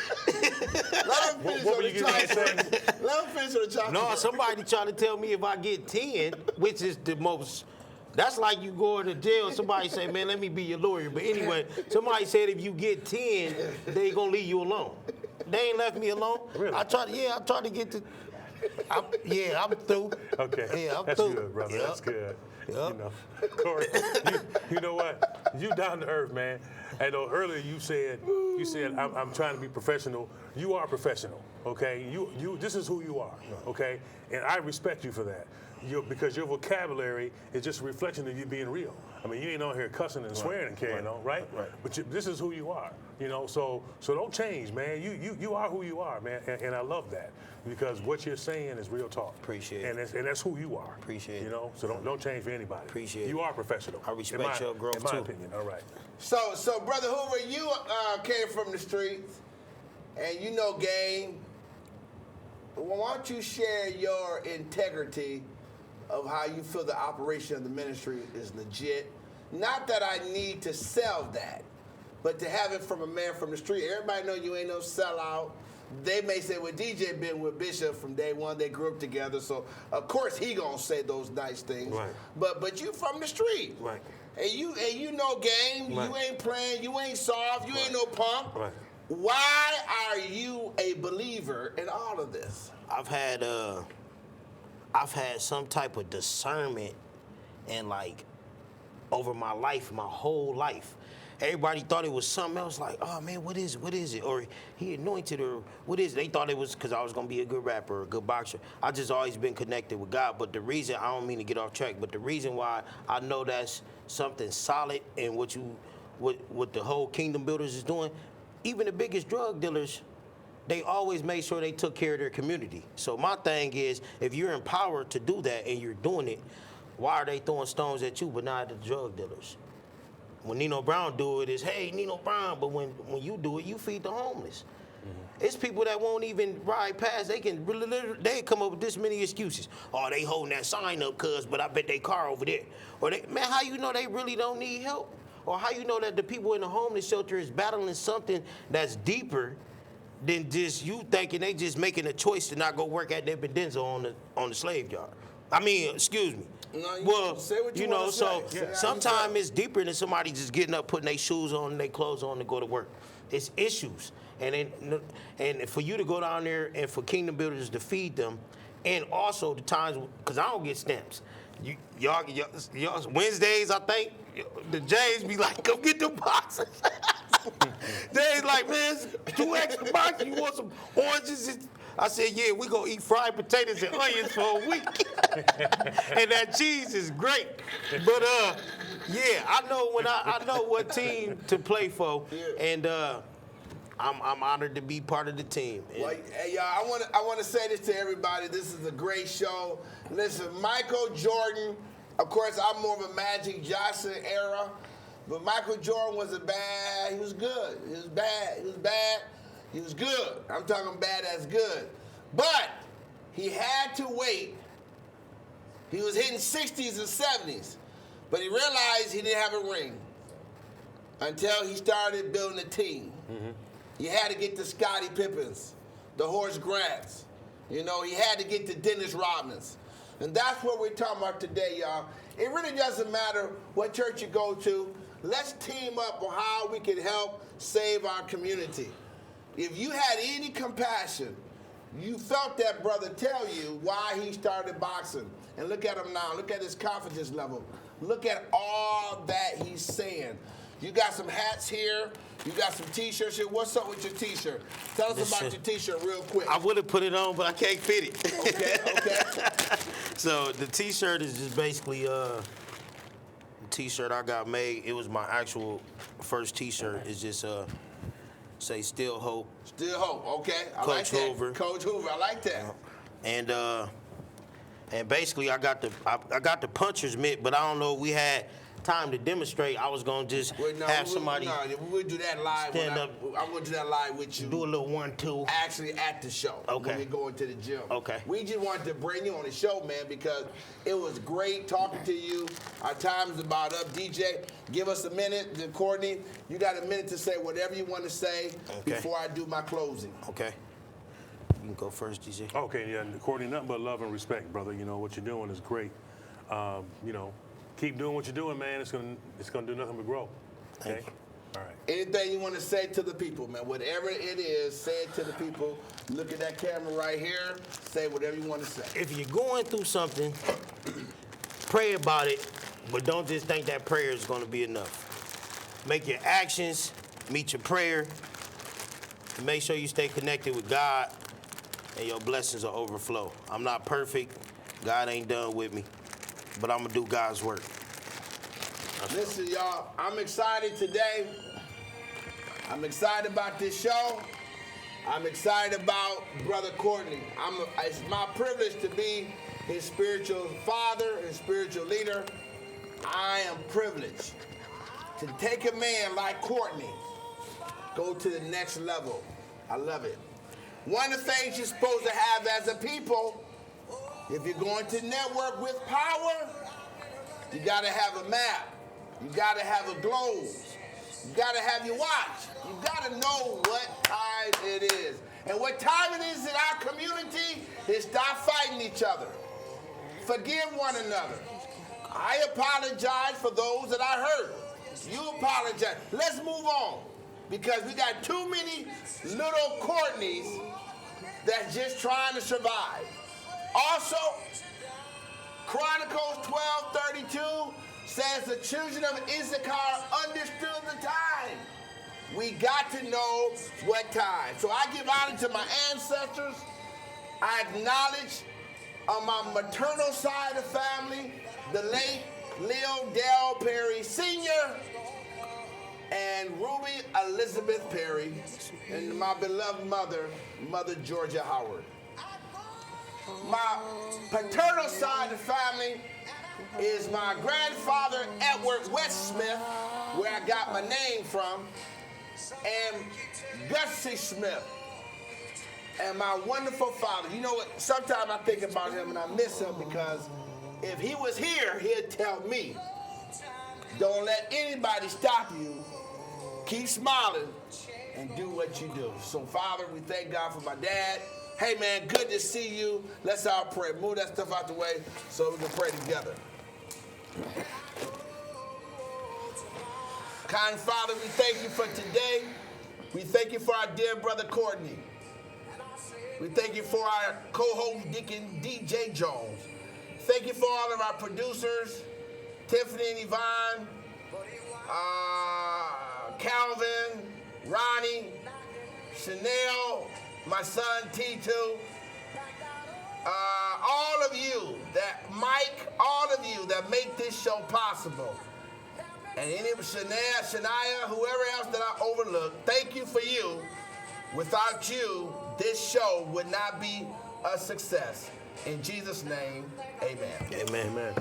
Speaker 1: Let him finish
Speaker 2: What were you going to say?
Speaker 1: Let him finish with the child
Speaker 3: No,
Speaker 1: support.
Speaker 3: somebody trying to tell me if I get 10, which is the most. That's like you going to jail. Somebody say, man, let me be your lawyer. But anyway, somebody said if you get 10, they gonna leave you alone. They ain't left me alone.
Speaker 2: Really?
Speaker 3: I tried to get to. I'm through.
Speaker 2: Okay.
Speaker 3: Yeah, I'm
Speaker 2: That's
Speaker 3: through.
Speaker 2: good, brother.
Speaker 3: Yep.
Speaker 2: That's good.
Speaker 3: Yep.
Speaker 2: You know, Corey, you know what? You down to earth, man. I know earlier you said I'm trying to be professional. You are professional, okay? You this is who you are, okay? And I respect you for that. Because your vocabulary is just a reflection of you being real. I mean, you ain't on here cussing and swearing and carrying on, right?
Speaker 3: Right.
Speaker 2: But this is who you are, you know. So don't change, man. You are who you are, man, and I love that because what you're saying is real talk.
Speaker 3: Appreciate it.
Speaker 2: And that's who you are.
Speaker 3: Appreciate it.
Speaker 2: You know, so don't change for anybody.
Speaker 3: Appreciate it.
Speaker 2: You are professional.
Speaker 3: I respect your growth,
Speaker 2: in my
Speaker 3: too.
Speaker 2: opinion. All right.
Speaker 1: So Brother Hoover, you came from the streets, and you know game. Why don't you share your integrity of how you feel the operation of the ministry is legit? Not that I need to sell that, but to have it from a man from the street. Everybody know you ain't no sellout. They may say, well, DJ been with Bishop from day one. They grew up together, so of course he gonna say those nice things.
Speaker 3: Right.
Speaker 1: But you from the street.
Speaker 3: Right.
Speaker 1: And you know game.
Speaker 3: Right.
Speaker 1: You ain't playing. You ain't soft. You ain't no punk.
Speaker 3: Right.
Speaker 1: Why are you a believer in all of this?
Speaker 3: I've had some type of discernment and like over my life, my whole life. Everybody thought it was something else, like, oh man, what is it? Or he anointed, or what is it? They thought it was because I was gonna be a good rapper or a good boxer. I just always been connected with God. But the reason, I don't mean to get off track, but the reason why I know that's something solid in what the whole Kingdom Builders is doing, even the biggest drug dealers, they always made sure they took care of their community. So my thing is, if you're empowered to do that and you're doing it, why are they throwing stones at you but not at the drug dealers? When Nino Brown do it, it's, hey, Nino Brown, but when you do it, you feed the homeless. Mm-hmm. It's people that won't even ride past. They come up with this many excuses. Oh, they holding that sign up, but I bet they car over there. Or man, how you know they really don't need help? Or how you know that the people in the homeless shelter is battling something that's deeper than just you thinking they just making a choice to not go work at their Bendenza on the slave yard. I mean, excuse me.
Speaker 1: No, say what you
Speaker 3: know,
Speaker 1: want to
Speaker 3: so
Speaker 1: say.
Speaker 3: sometimes it's deeper than somebody just getting up, putting their shoes on and their clothes on to go to work. It's issues. And for you to go down there and for Kingdom Builders to feed them, and also the times, because I don't get stamps. Y'all, Wednesdays, I think, the Jays be like, come get them boxes. Jay's like, man, 2 extra boxes. You want some oranges? I said, yeah, we gonna eat fried potatoes and onions for a week. And that cheese is great. But yeah, I know what team to play for, and I'm honored to be part of the team.
Speaker 1: Well, hey, y'all, I want to say this to everybody. This is a great show. Listen, Michael Jordan, of course, I'm more of a Magic Johnson era. But Michael Jordan wasn't bad. He was good. He was bad. He was bad. He was good. I'm talking bad as good. But he had to wait. He was hitting 60s and 70s. But he realized he didn't have a ring until he started building a team. Mm-hmm. He had to get the Scottie Pippins, the Horace Grants. You know, he had to get the Dennis Rodmans. And that's what we're talking about today, y'all. It really doesn't matter what church you go to. Let's team up on how we can help save our community. If you had any compassion, you felt that brother tell you why he started boxing. And look at him now. Look at his confidence level. Look at all that he's saying. You got some hats here. You got some T-shirts here. What's up with your T-shirt? Tell us about your T-shirt real quick.
Speaker 3: I would have put it on, but I can't fit it.
Speaker 1: Okay.
Speaker 3: So the T-shirt is just basically a T-shirt I got made. It was my actual first T-shirt. It's just say Still Hope.
Speaker 1: Still Hope. Okay. I
Speaker 3: Coach
Speaker 1: like that.
Speaker 3: Hoover.
Speaker 1: Coach Hoover. I like that.
Speaker 3: And basically I got the puncher's mitt, but I don't know if we had time to demonstrate. I was gonna just have somebody.
Speaker 1: No, we'll do that live.
Speaker 3: Stand up.
Speaker 1: I'm gonna do that live with you.
Speaker 3: Do a little 1-2.
Speaker 1: Actually, at the show.
Speaker 3: Okay.
Speaker 1: When we go into the gym.
Speaker 3: Okay.
Speaker 1: We just wanted to bring you on the show, man, because it was great talking to you. Our time is about up. DJ, give us a minute. Then Courtney, you got a minute to say whatever you want to say before I do my closing.
Speaker 3: Okay. You can go first, DJ.
Speaker 2: Okay, yeah, Courtney, nothing but love and respect, brother. You know, what you're doing is great. You know, keep doing what you're doing, man. It's gonna do nothing but grow. Okay? All right.
Speaker 1: Anything you want to say to the people, man, whatever it is, say it to the people. Look at that camera right here. Say whatever you want to say.
Speaker 3: If you're going through something, pray about it, but don't just think that prayer is going to be enough. Make your actions meet your prayer, and make sure you stay connected with God, and your blessings will overflow. I'm not perfect. God ain't done with me, but I'm going to do God's work.
Speaker 1: Listen, y'all, I'm excited today. I'm excited about this show. I'm excited about Brother Courtney. It's my privilege to be his spiritual father and spiritual leader. I am privileged to take a man like Courtney, go to the next level. I love it. One of the things you're supposed to have as a people, if you're going to network with power, you got to have a map. You got to have a globe. You got to have your watch. You got to know what time it is. And what time it is in our community is stop fighting each other. Forgive one another. I apologize for those that I hurt. You apologize. Let's move on. Because we got too many little Courtneys that's just trying to survive. Also, Chronicles 12:32 says the children of Issachar understood the time. We got to know what time. So I give honor to my ancestors. I acknowledge on my maternal side of the family, the late Leo Dell Perry Sr. and Ruby Elizabeth Perry, and my beloved mother, Mother Georgia Howard. My paternal side of the family is my grandfather, Edward West Smith, where I got my name from, and Gussie Smith, and my wonderful father. You know what? Sometimes I think about him and I miss him because if he was here, he'd tell me, don't let anybody stop you. Keep smiling and do what you do. So, Father, we thank God for my dad. Hey, man, good to see you. Let's all pray. Move that stuff out the way so we can pray together. Kind Father, we thank you for today. We thank you for our dear brother Courtney. We thank you for our co-host Deacon DJ Jones. Thank you for all of our producers, Tiffany and Yvonne, Calvin, Ronnie, Chanel, my son T2, all of you, Mike, all of you that make this show possible. And any of Shania, whoever else that I overlooked, thank you for you. Without you, this show would not be a success. In Jesus' name, amen.
Speaker 3: Amen. Amen.